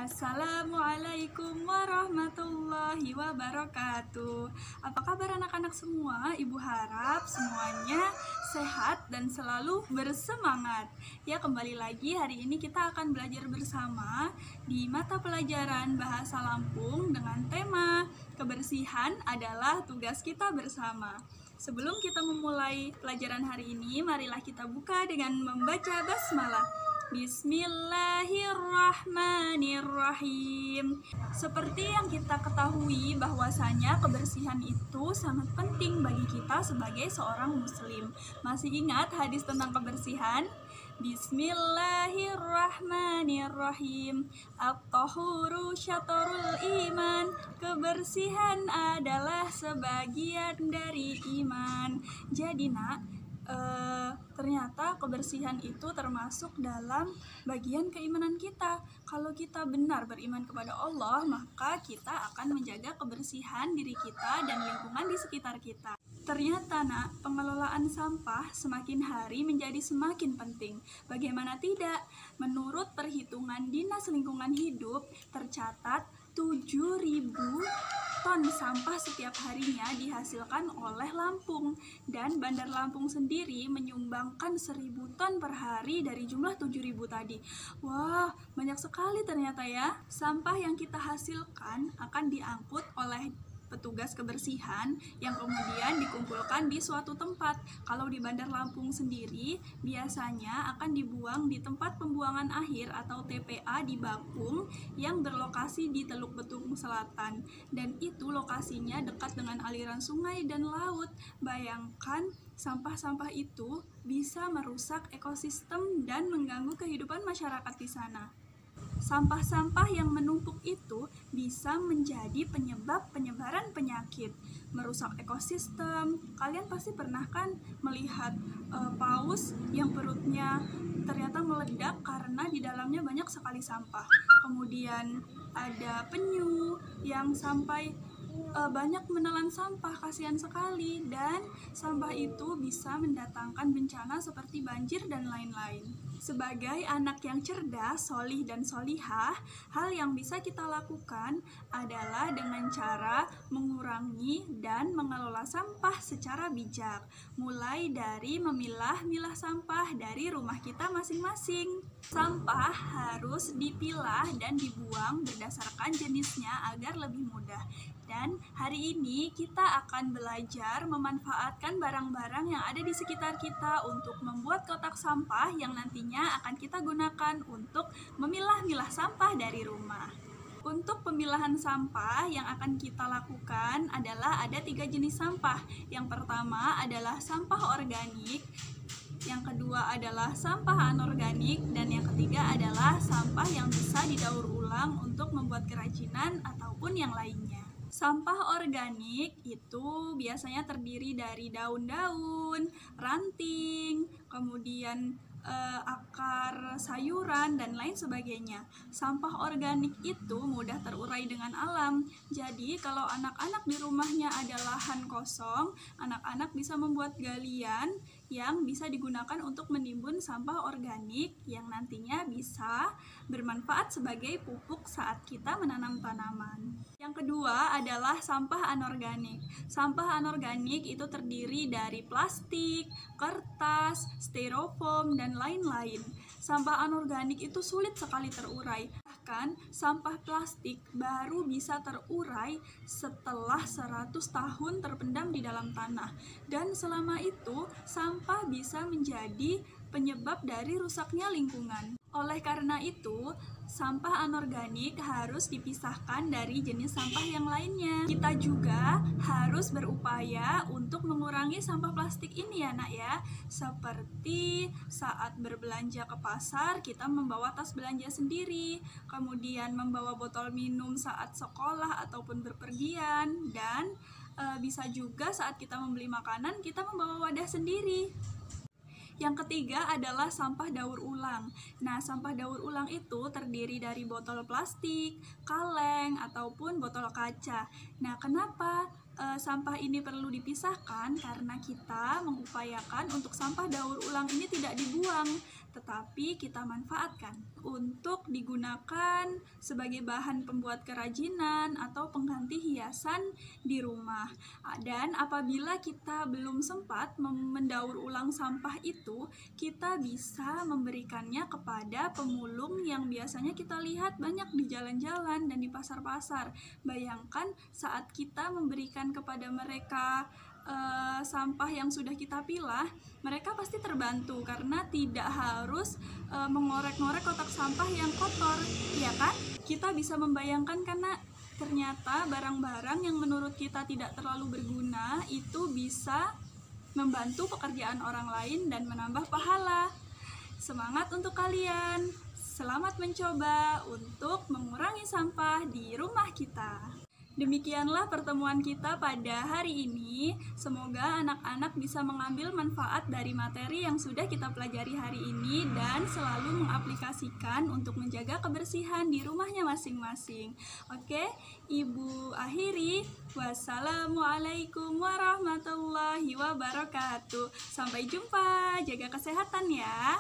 Assalamualaikum warahmatullahi wabarakatuh. Apa kabar anak-anak semua? Ibu harap semuanya sehat dan selalu bersemangat. Ya, kembali lagi hari ini kita akan belajar bersama di mata pelajaran Bahasa Lampung dengan tema kebersihan adalah tugas kita bersama. Sebelum kita memulai pelajaran hari ini, marilah kita buka dengan membaca basmalah. Bismillahirrahmanirrahim. Seperti yang kita ketahui bahwasanya kebersihan itu sangat penting bagi kita sebagai seorang muslim. Masih ingat hadis tentang kebersihan? Bismillahirrahmanirrahim. At-tahuru syatrul iman. Kebersihan adalah sebagian dari iman. Jadi ternyata kebersihan itu termasuk dalam bagian keimanan kita. Kalau kita benar beriman kepada Allah, maka kita akan menjaga kebersihan diri kita dan lingkungan di sekitar kita. Ternyata pengelolaan sampah semakin hari menjadi semakin penting. Bagaimana tidak? Menurut perhitungan Dinas Lingkungan Hidup, tercatat 7.000 ton sampah setiap harinya dihasilkan oleh Lampung, dan Bandar Lampung sendiri menyumbangkan 1.000 ton per hari dari jumlah 7.000 tadi. Wah, banyak sekali ternyata ya. Sampah yang kita hasilkan akan diangkut oleh petugas kebersihan yang kemudian dikumpulkan di suatu tempat. Kalau di Bandar Lampung sendiri biasanya akan dibuang di tempat pembuangan akhir atau TPA di Bakung yang berlokasi di Teluk Betung Selatan, dan itu lokasinya dekat dengan aliran sungai dan laut. Bayangkan sampah-sampah itu bisa merusak ekosistem dan mengganggu kehidupan masyarakat di sana. Sampah-sampah yang menumpuk itu bisa menjadi penyebab penyebaran penyakit, merusak ekosistem. Kalian pasti pernah kan melihat paus yang perutnya ternyata meledak karena di dalamnya banyak sekali sampah. Kemudian ada penyu yang sampai banyak menelan sampah, kasihan sekali, dan sampah itu bisa mendatangkan bencana seperti banjir dan lain-lain. Sebagai anak yang cerdas, solih dan solihah, hal yang bisa kita lakukan adalah dengan cara mengurangi dan mengelola sampah secara bijak, mulai dari memilah-milah sampah dari rumah kita masing-masing. Sampah harus dipilah dan dibuang berdasarkan jenisnya agar lebih mudah. Dan hari ini kita akan belajar memanfaatkan barang-barang yang ada di sekitar kita untuk membuat kotak sampah yang nantinya akan kita gunakan untuk memilah-milah sampah dari rumah. Untuk pemilahan sampah yang akan kita lakukan adalah ada 3 jenis sampah. Yang pertama adalah sampah organik, yang kedua adalah sampah anorganik, dan yang ketiga adalah sampah yang bisa didaur ulang untuk membuat kerajinan ataupun yang lainnya. Sampah organik itu biasanya terdiri dari daun-daun, ranting, kemudian akar sayuran, dan lain sebagainya. Sampah organik itu mudah terurai dengan alam. Jadi kalau anak-anak di rumahnya ada lahan kosong, anak-anak bisa membuat galian yang bisa digunakan untuk menimbun sampah organik yang nantinya bisa bermanfaat sebagai pupuk saat kita menanam tanaman. Yang kedua adalah sampah anorganik. Sampah anorganik itu terdiri dari plastik, kertas, styrofoam, dan lain-lain. Sampah anorganik itu sulit sekali terurai. Bahkan sampah plastik baru bisa terurai setelah 100 tahun terpendam di dalam tanah. Dan selama itu sampah bisa menjadi penyebab dari rusaknya lingkungan. Oleh karena itu, sampah anorganik harus dipisahkan dari jenis sampah yang lainnya. Kita juga harus berupaya untuk mengurangi sampah plastik ini ya nak ya. Seperti saat berbelanja ke pasar, kita membawa tas belanja sendiri, kemudian membawa botol minum saat sekolah ataupun berpergian, dan bisa juga saat kita membeli makanan, kita membawa wadah sendiri. Yang ketiga adalah sampah daur ulang. Nah, sampah daur ulang itu terdiri dari botol plastik, kaleng, ataupun botol kaca. Nah, kenapa sampah ini perlu dipisahkan? Karena kita mengupayakan untuk sampah daur ulang ini tidak dibuang, tetapi kita manfaatkan untuk digunakan sebagai bahan pembuat kerajinan atau pengganti hiasan di rumah. Dan apabila kita belum sempat mendaur ulang sampah itu, kita bisa memberikannya kepada pemulung yang biasanya kita lihat banyak di jalan-jalan dan di pasar-pasar. Bayangkan saat kita memberikan kepada mereka sampah yang sudah kita pilah, mereka pasti terbantu karena tidak harus mengorek-ngorek kotak sampah yang kotor, ya kan? Kita bisa membayangkan karena ternyata barang-barang yang menurut kita tidak terlalu berguna itu bisa membantu pekerjaan orang lain dan menambah pahala. Semangat untuk kalian. Selamat mencoba untuk mengurangi sampah di rumah kita. Demikianlah pertemuan kita pada hari ini. Semoga anak-anak bisa mengambil manfaat dari materi yang sudah kita pelajari hari ini dan selalu mengaplikasikan untuk menjaga kebersihan di rumahnya masing-masing. Oke, Ibu akhiri. Wassalamualaikum warahmatullahi wabarakatuh. Sampai jumpa. Jaga kesehatan ya.